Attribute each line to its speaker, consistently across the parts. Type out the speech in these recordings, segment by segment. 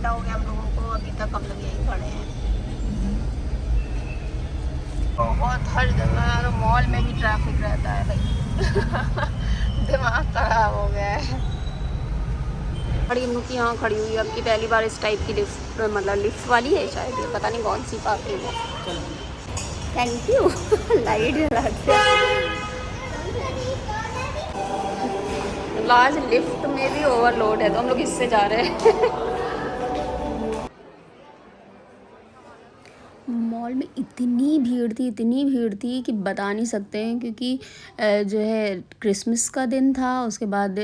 Speaker 1: घंटा हो गया हम लोगों को, अभी तक हम लोग यहीं खड़े हैं। बहुत हर जगह मॉल में भी ट्रैफिक रहता है भाई। दिमाग खराब हो गया है। बड़ी हम लोग की यहाँ खड़ी हुई है, अब की पहली बार इस टाइप की लिफ्ट, मतलब लिफ्ट वाली है शायद, ये पता नहीं कौन सी पार्किंग है। Thank you. लाइट जलाते आज लिफ्ट में भी ओवरलोड है तो हम लोग इससे जा रहे हैं। मॉल में इतनी भीड़ थी कि बता नहीं सकते हैं, क्योंकि जो है क्रिसमस का दिन था, उसके बाद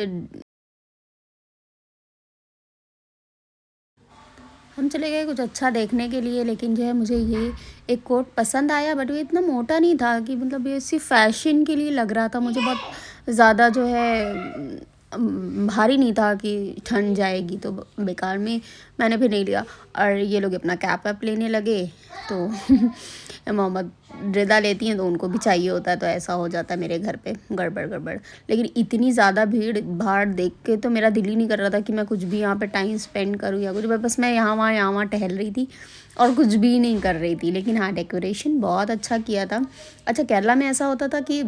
Speaker 1: हम चले गए कुछ अच्छा देखने के लिए। लेकिन जो है मुझे ये एक कोट पसंद आया, बट वो इतना मोटा नहीं था कि मतलब ये सिर्फ फैशन के लिए लग रहा था मुझे, बहुत ज़्यादा जो है भारी नहीं था कि ठंड जाएगी, तो बेकार में मैंने फिर नहीं लिया। और ये लोग अपना कैप वैप लेने लगे, तो मोहम्मद रिदा लेती हैं तो उनको भी चाहिए होता है, तो ऐसा हो जाता है मेरे घर पे गड़बड़। लेकिन इतनी ज़्यादा भीड़ भाड़ देख के तो मेरा दिल ही नहीं कर रहा था कि मैं कुछ भी यहाँ पे टाइम स्पेंड करूँ या कुछ, बस मैं यहाँ वहाँ टहल रही थी और कुछ भी नहीं कर रही थी। लेकिन हाँ, डेकोरेशन बहुत अच्छा किया था। अच्छा, केरला में ऐसा होता था कि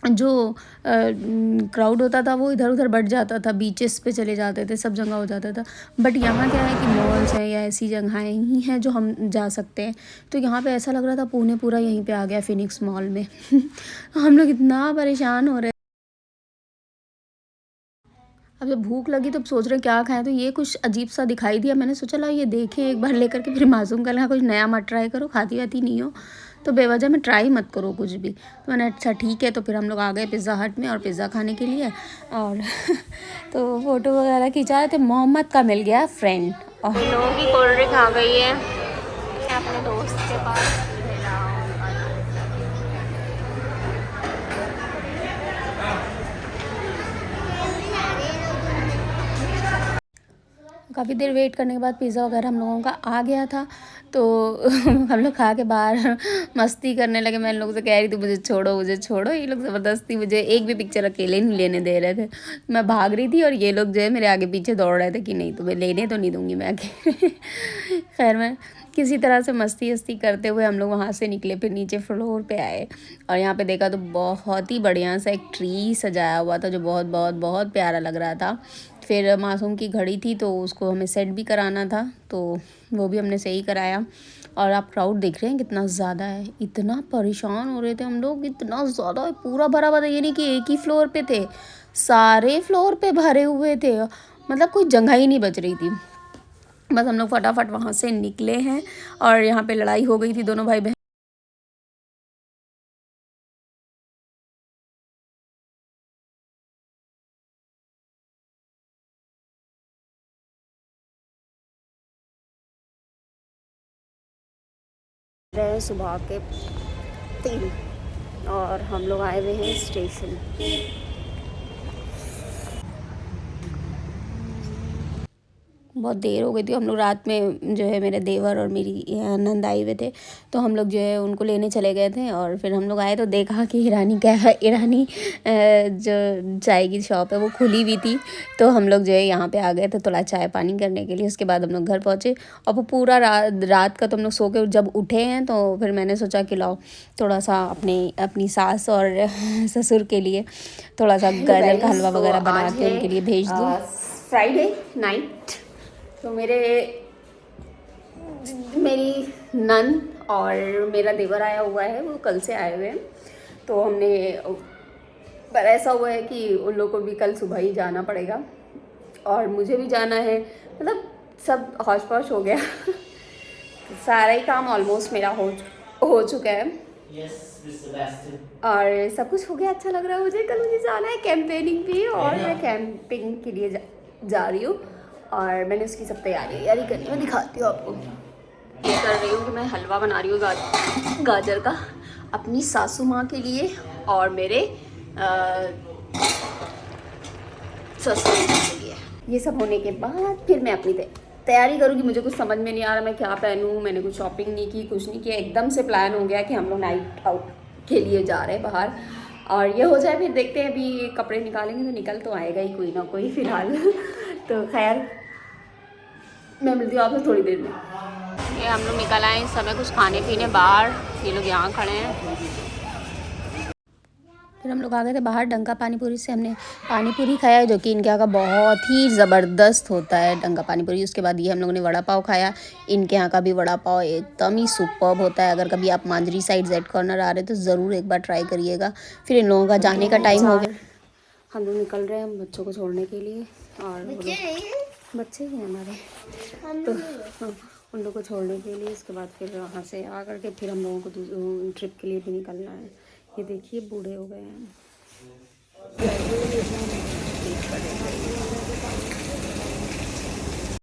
Speaker 1: जो क्राउड होता था वो इधर उधर बढ़ जाता था, बीचेस पे चले जाते थे, सब जगह हो जाता था। बट यहाँ क्या है कि मॉल्स हैं या ऐसी जगहें ही हैं जो हम जा सकते हैं, तो यहाँ पे ऐसा लग रहा था पुणे पूरा यहीं पे आ गया फिनिक्स मॉल में। हम लोग इतना परेशान हो रहे। अब जब भूख लगी तो सोच रहे क्या खाएं, तो ये कुछ अजीब सा दिखाई दिया, मैंने सोचा ला ये देखें एक बार लेकर के, फिर मासूम का लगा कुछ नया मत ट्राई करो, खाती वाती नहीं हो तो बेवजह में ट्राई मत करो कुछ भी। तो मैंने अच्छा ठीक है, तो फिर हम लोग आ गए पिज़्ज़ा हट में और पिज़्ज़ा खाने के लिए। और तो फ़ोटो वगैरह खिंचा रहे थे। मोहम्मद का मिल गया फ्रेंड, और लोगों की कोल्ड ड्रिंक आ गई है अपने दोस्त के पास। काफ़ी देर वेट करने के बाद पिज़्ज़ा वगैरह हम लोगों का आ गया था, तो हम लोग खा के बाहर मस्ती करने लगे। मैं इन लोगों से कह रही थी मुझे छोड़ो, ये लोग ज़बरदस्ती मुझे एक भी पिक्चर अकेले नहीं लेने दे रहे थे। मैं भाग रही थी और ये लोग जो है मेरे आगे पीछे दौड़ रहे थे कि नहीं तुम्हें लेने तो नहीं दूँगी मैं अकेले। खैर, मैं किसी तरह से मस्ती करते हुए हम लोग वहाँ से निकले, फिर नीचे फ्लोर पे आए और यहाँ पे देखा तो बहुत ही बढ़िया सा एक ट्री सजाया हुआ था जो बहुत बहुत बहुत प्यारा लग रहा था। फिर मासूम की घड़ी थी तो उसको हमें सेट भी कराना था, तो वो भी हमने सही कराया। और आप क्राउड देख रहे हैं कितना ज़्यादा है, इतना परेशान हो रहे थे हम लोग, इतना ज़्यादा पूरा भरा हुआ था। ये नहीं कि एक ही फ्लोर पे थे, सारे फ्लोर पे भरे हुए थे, मतलब कोई जगह ही नहीं बच रही थी। बस हम लोग फटाफट वहाँ से निकले हैं और यहाँ पे लड़ाई हो गई थी दोनों भाई बहन। रहे सुबह के 3 और हम लोग आए हुए हैं स्टेशन। बहुत देर हो गई थी। हम लोग रात में जो है मेरे देवर और मेरी नंद आए हुए थे, तो हम लोग जो है उनको लेने चले गए थे। और फिर हम लोग आए तो देखा कि ईरानी जो चाय की शॉप है वो खुली हुई थी, तो हम लोग जो है यहाँ पे आ गए थे थोड़ा चाय पानी करने के लिए। उसके बाद हम लोग घर पहुँचे और वो पूरा रात का तो हम लोग सो के जब उठे हैं तो फिर मैंने सोचा कि लाओ थोड़ा सा अपनी सास और ससुर के लिए थोड़ा सा गाजर का हलवा वगैरह बना के उनके लिए भेज दूँ। फ्राइडे नाइट, तो मेरी नंद और मेरा देवर आया हुआ है, वो कल से आए हुए हैं। तो हमने, पर ऐसा हुआ है कि उन लोगों को भी कल सुबह ही जाना पड़ेगा और मुझे भी जाना है, मतलब सब हौश पौश हो गया। सारा ही काम ऑलमोस्ट मेरा हो चुका है। और सब कुछ हो गया, अच्छा लग रहा है मुझे। कल मुझे जाना है कैंपेनिंग भी, और मैं कैंपिंग के लिए जा रही हूँ और मैंने उसकी सब तैयारी करनी। मैं दिखाती हूँ आपको। ये कर रही हूँ कि मैं हलवा बना रही हूँ गाजर का अपनी सासू माँ के लिए और मेरे ससुर के लिए। ये सब होने के बाद फिर मैं अपनी तैयारी करूँगी। मुझे कुछ समझ में नहीं आ रहा मैं क्या पहनूँ। मैंने कुछ शॉपिंग नहीं की, कुछ नहीं किया, एकदम से प्लान हो गया कि हम लोग नाइट आउट के लिए जा रहे हैं बाहर। और ये हो जाए फिर देखते हैं, अभी कपड़े निकालेंगे तो निकल तो आएगा ही कोई ना कोई फिलहाल। तो खैर मैं मिलती हूँ आपसे थोड़ी देर में। ये हम लोग निकल आए इस समय कुछ खाने पीने बाहर, ये लोग यहाँ खड़े हैं। फिर हम लोग आ गए थे बाहर डंका पानी पूरी से, हमने पानी पूरी खाया है जो कि इनके यहाँ का बहुत ही ज़बरदस्त होता है डंका पानी पूरी। उसके बाद ये हम लोगों ने वड़ा पाव खाया, इनके यहाँ का भी वड़ा पाव एकदम ही सुपर्ब होता है। अगर कभी आप मांजरी साइड जेड कॉर्नर आ रहे तो ज़रूर एक बार ट्राई करिएगा। फिर इन लोगों का जाने का टाइम हो गया, हम लोग निकल रहे हैं हम बच्चों को छोड़ने के लिए, और बच्चे ही हैं हमारे, तो उन लोगों को छोड़ने के लिए। उसके बाद फिर वहाँ से आ करके फिर हम लोगों को ट्रिप के लिए भी निकलना है। ये देखिए बूढ़े हो गए हैं।